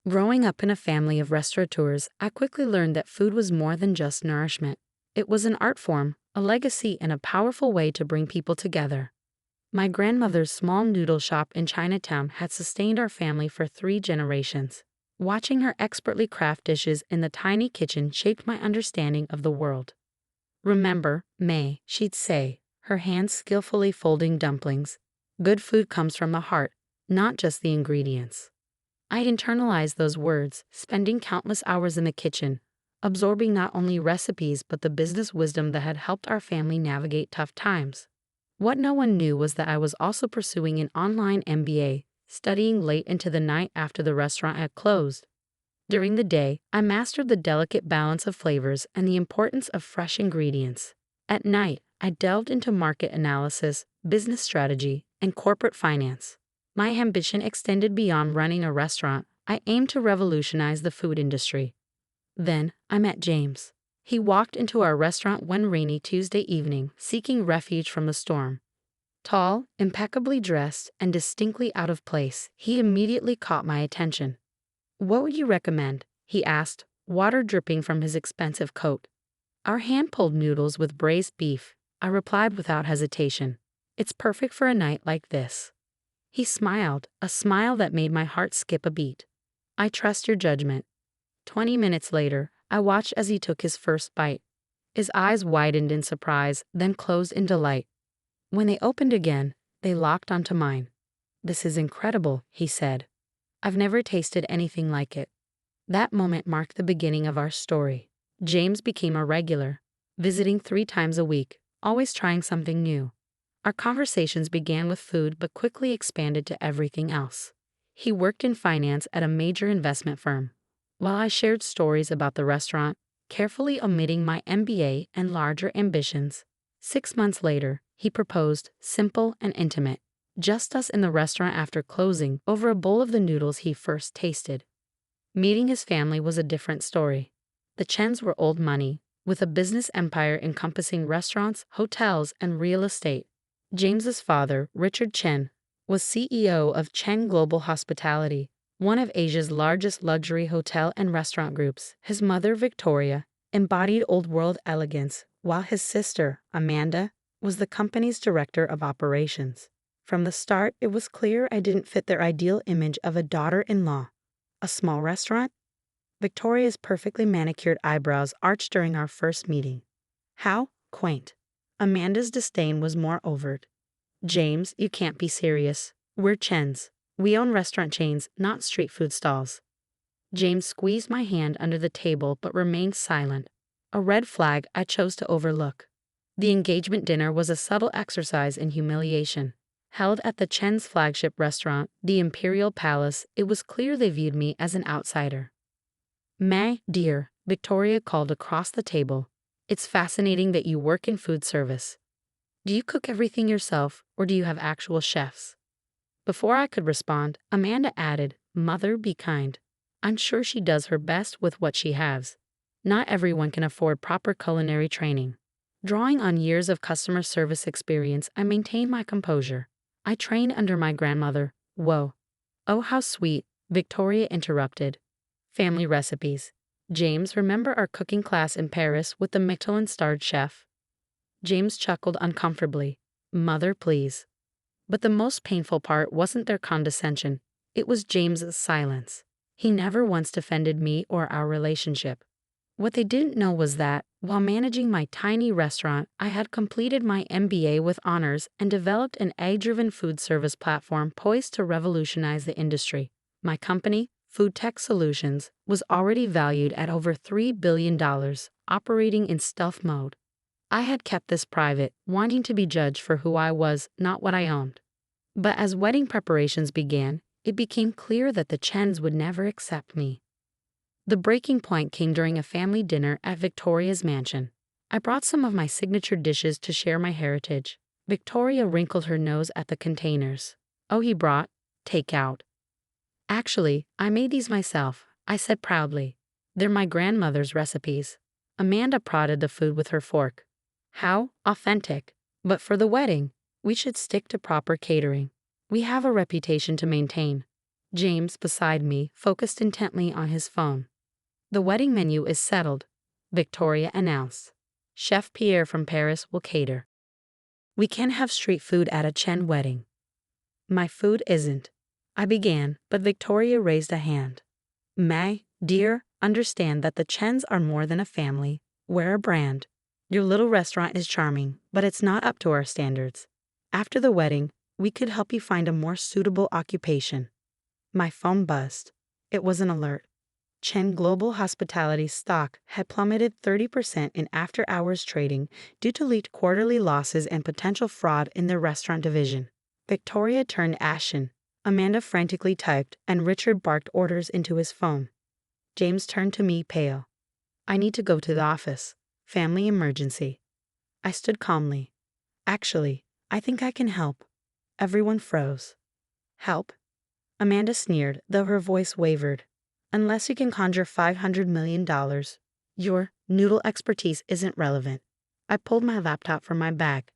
Growing up in a family of restaurateurs, I quickly learned that food was more than just nourishment. It was an art form, a legacy, and a powerful way to bring people together. My grandmother's small noodle shop in Chinatown had sustained our family for 3 generations. Watching her expertly craft dishes in the tiny kitchen shaped my understanding of the world. "Remember, May," she'd say, her hands skillfully folding dumplings. "Good food comes from the heart, not just the ingredients." I'd internalized those words, spending countless hours in the kitchen, absorbing not only recipes but the business wisdom that had helped our family navigate tough times. What no one knew was that I was also pursuing an online MBA, studying late into the night after the restaurant had closed. During the day, I mastered the delicate balance of flavors and the importance of fresh ingredients. At night, I delved into market analysis, business strategy, and corporate finance. My ambition extended beyond running a restaurant. I aimed to revolutionize the food industry. Then, I met James. He walked into our restaurant one rainy Tuesday evening, seeking refuge from the storm. Tall, impeccably dressed, and distinctly out of place, he immediately caught my attention. "What would you recommend?" he asked, water dripping from his expensive coat. "Our hand-pulled noodles with braised beef," I replied without hesitation. "It's perfect for a night like this." He smiled, a smile that made my heart skip a beat. "I trust your judgment." 20 minutes later, I watched as he took his first bite. His eyes widened in surprise, then closed in delight. When they opened again, they locked onto mine. "This is incredible," he said. "I've never tasted anything like it." That moment marked the beginning of our story. James became a regular, visiting 3 times a week, always trying something new. Our conversations began with food but quickly expanded to everything else. He worked in finance at a major investment firm, while I shared stories about the restaurant, carefully omitting my MBA and larger ambitions. 6 months later, he proposed, simple and intimate, just us in the restaurant after closing, over a bowl of the noodles he first tasted. Meeting his family was a different story. The Chens were old money, with a business empire encompassing restaurants, hotels, and real estate. James's father, Richard Chen, was CEO of Chen Global Hospitality, one of Asia's largest luxury hotel and restaurant groups. His mother, Victoria, embodied old-world elegance, while his sister, Amanda, was the company's director of operations. From the start, it was clear I didn't fit their ideal image of a daughter-in-law. A small restaurant? Victoria's perfectly manicured eyebrows arched during our first meeting. How quaint. Amanda's disdain was more overt. "James, you can't be serious. We're Chens. We own restaurant chains, not street food stalls." James squeezed my hand under the table but remained silent, a red flag I chose to overlook. The engagement dinner was a subtle exercise in humiliation. Held at the Chen's flagship restaurant, the Imperial Palace, it was clear they viewed me as an outsider. "May, dear," Victoria called across the table, "it's fascinating that you work in food service. Do you cook everything yourself, or do you have actual chefs?" Before I could respond, Amanda added, "Mother, be kind. I'm sure she does her best with what she has. Not everyone can afford proper culinary training." Drawing on years of customer service experience, I maintained my composure. "I trained under my grandmother." "Whoa. Oh, how sweet," Victoria interrupted. "Family recipes. James, remember our cooking class in Paris with the Michelin-starred chef?" James chuckled uncomfortably. "Mother, please." But the most painful part wasn't their condescension. It was James's silence. He never once defended me or our relationship. What they didn't know was that, while managing my tiny restaurant, I had completed my MBA with honors and developed an AI-driven food service platform poised to revolutionize the industry. My company, Food Tech Solutions, was already valued at over $3 billion, operating in stealth mode. I had kept this private, wanting to be judged for who I was, not what I owned. But as wedding preparations began, it became clear that the Chens would never accept me. The breaking point came during a family dinner at Victoria's mansion. I brought some of my signature dishes to share my heritage. Victoria wrinkled her nose at the containers. "Oh, he brought takeout." "Actually, I made these myself," I said proudly. "They're my grandmother's recipes." Amanda prodded the food with her fork. "How authentic. But for the wedding, we should stick to proper catering. We have a reputation to maintain." James, beside me, focused intently on his phone. The wedding menu is settled, Victoria announced. Chef Pierre from Paris will cater. We can have street food at a Chen wedding. My food isn't. I began, but Victoria raised a hand. May, dear, understand that the Chens are more than a family. We're a brand. Your little restaurant is charming, but it's not up to our standards. After the wedding, we could help you find a more suitable occupation. My phone buzzed. It was an alert. Chen Global Hospitality's stock had plummeted 30% in after-hours trading due to leaked quarterly losses and potential fraud in their restaurant division. Victoria turned ashen. Amanda frantically typed, and Richard barked orders into his phone. James turned to me, pale. I need to go to the office. Family emergency. I stood calmly. Actually, I think I can help. Everyone froze. Help? Amanda sneered, though her voice wavered. Unless you can conjure $500 million, your noodle expertise isn't relevant. I pulled my laptop from my bag.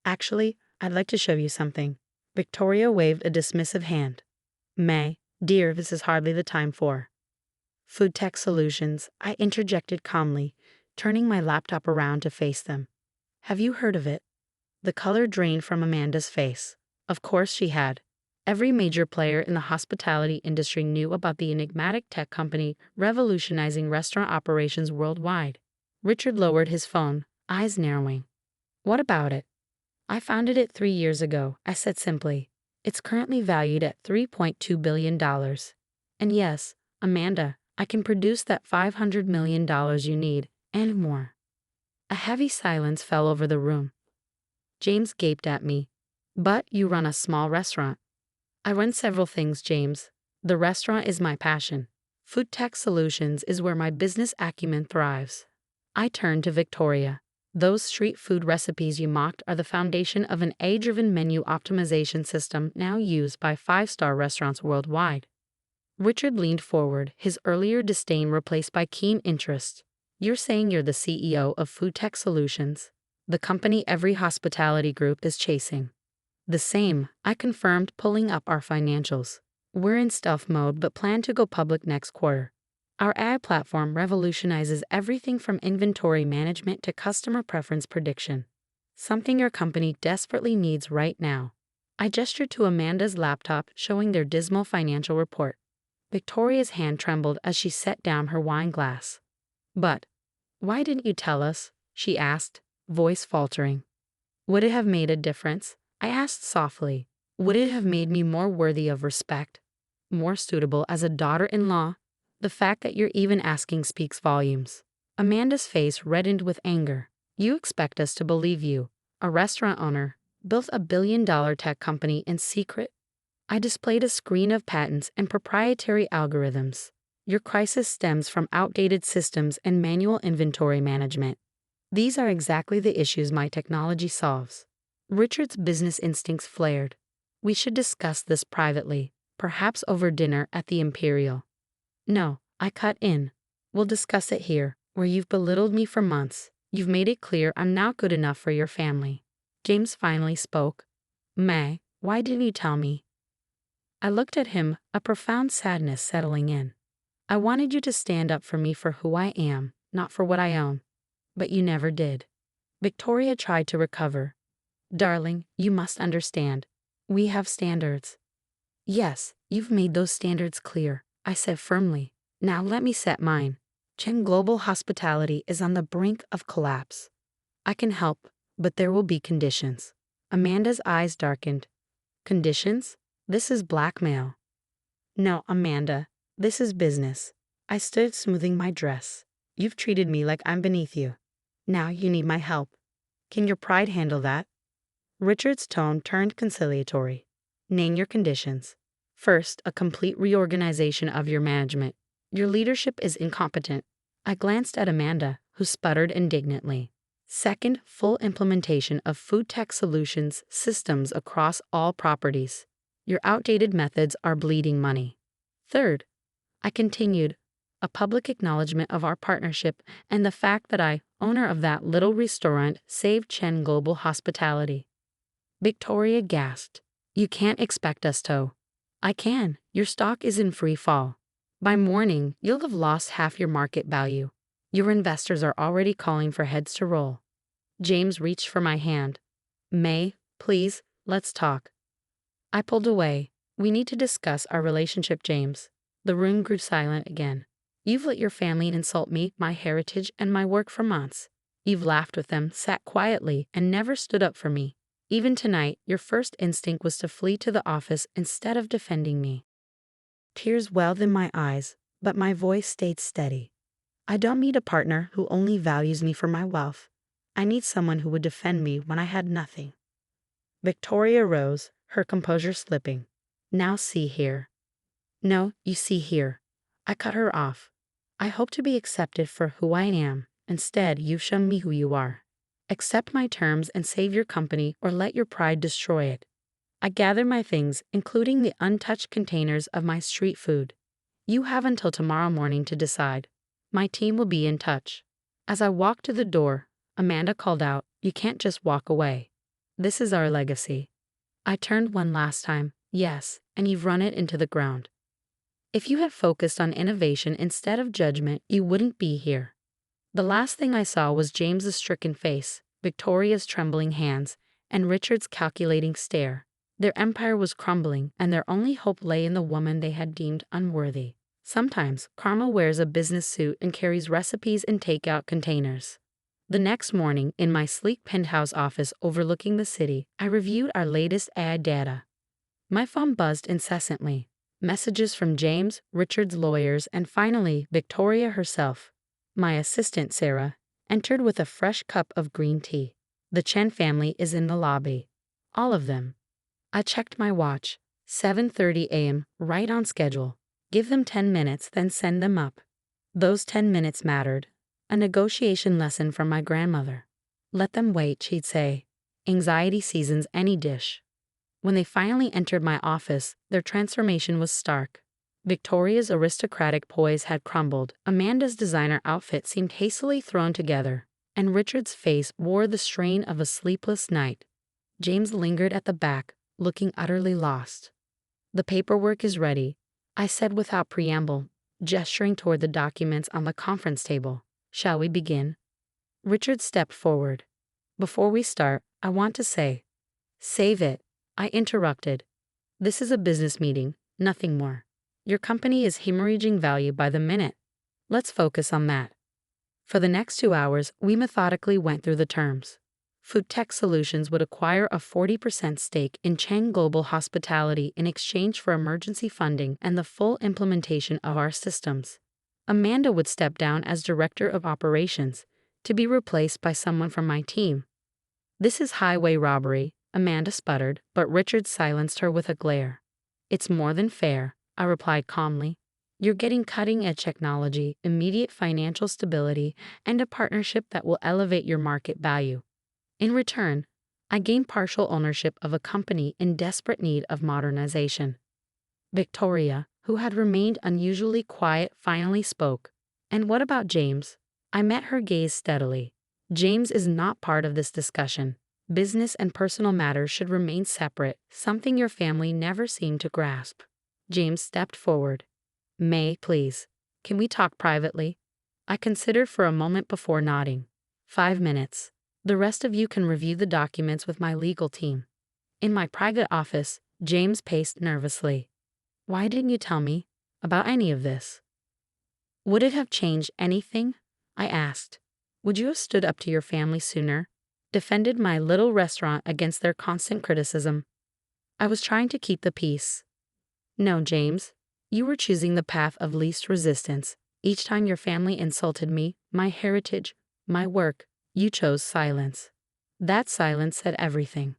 Actually, I'd like to show you something. Victoria waved a dismissive hand. May, dear, this is hardly the time for food tech solutions, I interjected calmly, turning my laptop around to face them. Have you heard of it? The color drained from Amanda's face. Of course she had. Every major player in the hospitality industry knew about the enigmatic tech company revolutionizing restaurant operations worldwide. Richard lowered his phone, eyes narrowing. What about it? I founded it 3 years ago, I said simply. It's currently valued at $3.2 billion. And yes, Amanda, I can produce that $500 million you need, and more. A heavy silence fell over the room. James gaped at me. But you run a small restaurant. I run several things, James. The restaurant is my passion. Food tech solutions is where my business acumen thrives. I turned to Victoria. Those street food recipes you mocked are the foundation of an AI-driven menu optimization system now used by 5-star restaurants worldwide. Richard leaned forward, his earlier disdain replaced by keen interest. You're saying you're the CEO of Food Tech Solutions, the company every hospitality group is chasing. The same, I confirmed, pulling up our financials. We're in stealth mode but plan to go public next quarter. Our AI platform revolutionizes everything from inventory management to customer preference prediction. Something your company desperately needs right now. I gestured to Amanda's laptop, showing their dismal financial report. Victoria's hand trembled as she set down her wine glass. But why didn't you tell us? She asked, voice faltering. Would it have made a difference? I asked softly. Would it have made me more worthy of respect? More suitable as a daughter-in-law? The fact that you're even asking speaks volumes. Amanda's face reddened with anger. You expect us to believe you, a restaurant owner, built a billion-dollar tech company in secret? I displayed a screen of patents and proprietary algorithms. Your crisis stems from outdated systems and manual inventory management. These are exactly the issues my technology solves. Richard's business instincts flared. We should discuss this privately, perhaps over dinner at the Imperial. No, I cut in. We'll discuss it here, where you've belittled me for months. You've made it clear I'm not good enough for your family. James finally spoke. May, why didn't you tell me? I looked at him, a profound sadness settling in. I wanted you to stand up for me for who I am, not for what I own. But you never did. Victoria tried to recover. Darling, you must understand. We have standards. Yes, you've made those standards clear, I said firmly. Now let me set mine. Chen Global Hospitality is on the brink of collapse. I can help, but there will be conditions. Amanda's eyes darkened. Conditions? This is blackmail. No, Amanda, this is business. I stood smoothing my dress. You've treated me like I'm beneath you. Now you need my help. Can your pride handle that? Richard's tone turned conciliatory. Name your conditions. First, a complete reorganization of your management. Your leadership is incompetent. I glanced at Amanda, who sputtered indignantly. Second, full implementation of food tech solutions systems across all properties. Your outdated methods are bleeding money. Third, I continued, a public acknowledgement of our partnership and the fact that I, owner of that little restaurant, saved Chen Global Hospitality. Victoria gasped. You can't expect us to. I can. Your stock is in free fall. By morning, you'll have lost half your market value. Your investors are already calling for heads to roll. James reached for my hand. May, please, let's talk. I pulled away. We need to discuss our relationship, James. The room grew silent again. You've let your family insult me, my heritage, and my work for months. You've laughed with them, sat quietly, and never stood up for me. Even tonight, your first instinct was to flee to the office instead of defending me. Tears welled in my eyes, but my voice stayed steady. I don't need a partner who only values me for my wealth. I need someone who would defend me when I had nothing. Victoria rose, her composure slipping. Now see here. No, you see here. I cut her off. I hope to be accepted for who I am. Instead, you've shown me who you are. Accept my terms and save your company or let your pride destroy it. I gathered my things, including the untouched containers of my street food. You have until tomorrow morning to decide. My team will be in touch. As I walked to the door, Amanda called out, "You can't just walk away. This is our legacy." I turned one last time, yes, and you've run it into the ground. If you had focused on innovation instead of judgment, you wouldn't be here. The last thing I saw was James's stricken face, Victoria's trembling hands, and Richard's calculating stare. Their empire was crumbling, and their only hope lay in the woman they had deemed unworthy. Sometimes, karma wears a business suit and carries recipes in takeout containers. The next morning, in my sleek penthouse office overlooking the city, I reviewed our latest ad data. My phone buzzed incessantly. Messages from James, Richard's lawyers, and finally, Victoria herself. My assistant, Sarah, entered with a fresh cup of green tea. The Chen family is in the lobby. All of them. I checked my watch. 7:30 a.m., right on schedule. Give them 10 minutes, then send them up. Those 10 minutes mattered. A negotiation lesson from my grandmother. Let them wait, she'd say. Anxiety seasons any dish. When they finally entered my office, their transformation was stark. Victoria's aristocratic poise had crumbled, Amanda's designer outfit seemed hastily thrown together, and Richard's face wore the strain of a sleepless night. James lingered at the back, looking utterly lost. "The paperwork is ready," I said without preamble, gesturing toward the documents on the conference table. "Shall we begin?" Richard stepped forward. "Before we start, I want to say—" "Save it," I interrupted. "This is a business meeting, nothing more. Your company is hemorrhaging value by the minute. Let's focus on that." For the next 2 hours, we methodically went through the terms. Food Tech Solutions would acquire a 40% stake in Chang Global Hospitality in exchange for emergency funding and the full implementation of our systems. Amanda would step down as Director of Operations, to be replaced by someone from my team. "This is highway robbery," Amanda sputtered, but Richard silenced her with a glare. "It's more than fair," I replied calmly. "You're getting cutting-edge technology, immediate financial stability, and a partnership that will elevate your market value. In return, I gain partial ownership of a company in desperate need of modernization." Victoria, who had remained unusually quiet, finally spoke. "And what about James?" I met her gaze steadily. "James is not part of this discussion. Business and personal matters should remain separate, something your family never seemed to grasp." James stepped forward. "May, please. Can we talk privately?" I considered for a moment before nodding. 5 minutes. The rest of you can review the documents with my legal team. In my private office, James paced nervously. "Why didn't you tell me about any of this?" "Would it have changed anything?" I asked. "Would you have stood up to your family sooner? Defended my little restaurant against their constant criticism?" I was trying to keep the peace. "No, James. You were choosing the path of least resistance. Each time your family insulted me, my heritage, my work, you chose silence. That silence said everything."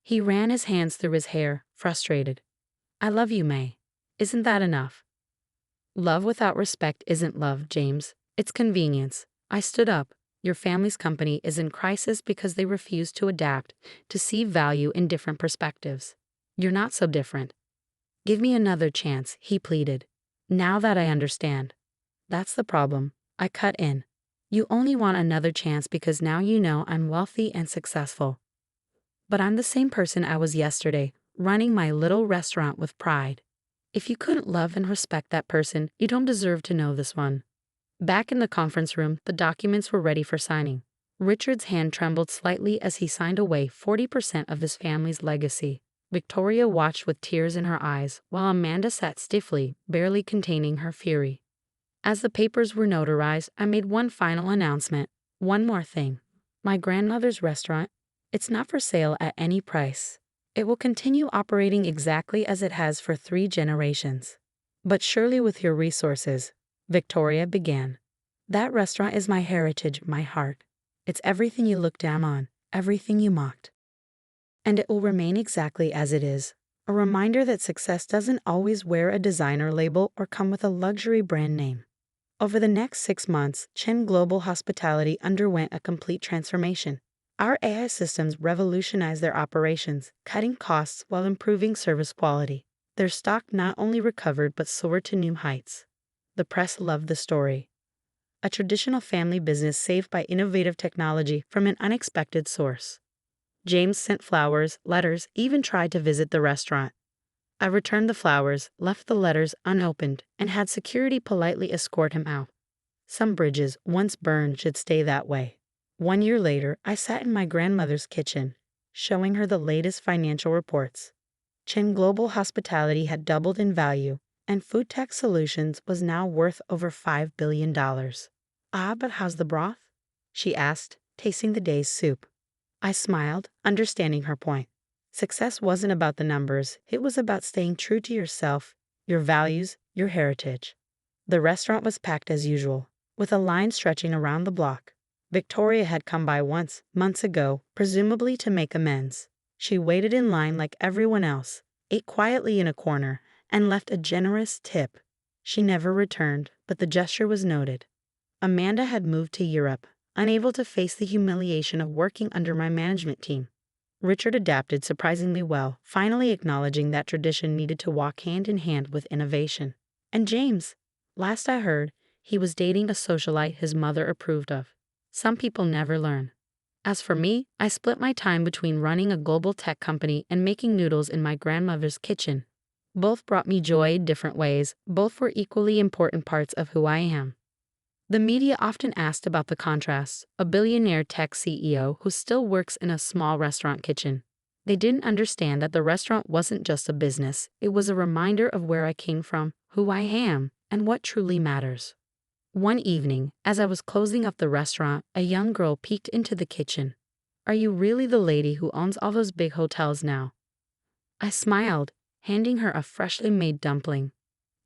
He ran his hands through his hair, frustrated. "I love you, May. Isn't that enough?" "Love without respect isn't love, James. It's convenience." I stood up. "Your family's company is in crisis because they refuse to adapt, to see value in different perspectives. You're not so different." "Give me another chance," he pleaded. "Now that I understand." "That's the problem," I cut in. "You only want another chance because now you know I'm wealthy and successful. But I'm the same person I was yesterday, running my little restaurant with pride." If you couldn't love and respect that person, you don't deserve to know this one. Back in the conference room, the documents were ready for signing. Richard's hand trembled slightly as he signed away 40% of his family's legacy. Victoria watched with tears in her eyes, while Amanda sat stiffly, barely containing her fury. As the papers were notarized, I made one final announcement. One more thing. My grandmother's restaurant, it's not for sale at any price. It will continue operating exactly as it has for 3 generations. But surely with your resources, Victoria began. That restaurant is my heritage, my heart. It's everything you looked down on, everything you mocked. And it will remain exactly as it is. A reminder that success doesn't always wear a designer label or come with a luxury brand name. Over the next 6 months, Chen Global Hospitality underwent a complete transformation. Our AI systems revolutionized their operations, cutting costs while improving service quality. Their stock not only recovered but soared to new heights. The press loved the story. A traditional family business saved by innovative technology from an unexpected source. James sent flowers, letters, even tried to visit the restaurant. I returned the flowers, left the letters unopened, and had security politely escort him out. Some bridges, once burned, should stay that way. 1 year later, I sat in my grandmother's kitchen, showing her the latest financial reports. Chen Global Hospitality had doubled in value, and Food Tech Solutions was now worth over $5 billion. Ah, but how's the broth? She asked, tasting the day's soup. I smiled, understanding her point. Success wasn't about the numbers, it was about staying true to yourself, your values, your heritage. The restaurant was packed as usual, with a line stretching around the block. Victoria had come by once, months ago, presumably to make amends. She waited in line like everyone else, ate quietly in a corner, and left a generous tip. She never returned, but the gesture was noted. Amanda had moved to Europe, unable to face the humiliation of working under my management team. Richard adapted surprisingly well, finally acknowledging that tradition needed to walk hand in hand with innovation. And James, last I heard, he was dating a socialite his mother approved of. Some people never learn. As for me, I split my time between running a global tech company and making noodles in my grandmother's kitchen. Both brought me joy in different ways, both were equally important parts of who I am. The media often asked about the contrast, a billionaire tech CEO who still works in a small restaurant kitchen. They didn't understand that the restaurant wasn't just a business, it was a reminder of where I came from, who I am, and what truly matters. One evening, as I was closing up the restaurant, a young girl peeked into the kitchen. "Are you really the lady who owns all those big hotels now?" I smiled, handing her a freshly made dumpling.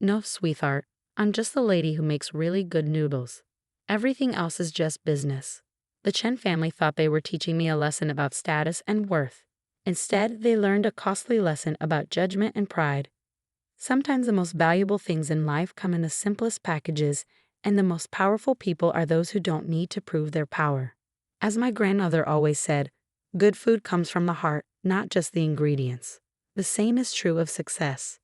"No, sweetheart. I'm just the lady who makes really good noodles. Everything else is just business." The Chen family thought they were teaching me a lesson about status and worth. Instead, they learned a costly lesson about judgment and pride. Sometimes the most valuable things in life come in the simplest packages, and the most powerful people are those who don't need to prove their power. As my grandmother always said, good food comes from the heart, not just the ingredients. The same is true of success.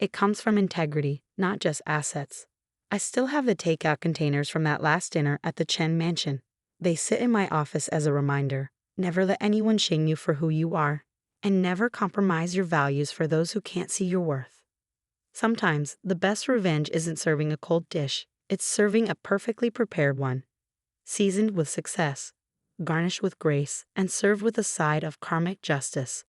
It comes from integrity, not just assets. I still have the takeout containers from that last dinner at the Chen Mansion. They sit in my office as a reminder. Never let anyone shame you for who you are, and never compromise your values for those who can't see your worth. Sometimes, the best revenge isn't serving a cold dish, it's serving a perfectly prepared one. Seasoned with success, garnished with grace, and served with a side of karmic justice.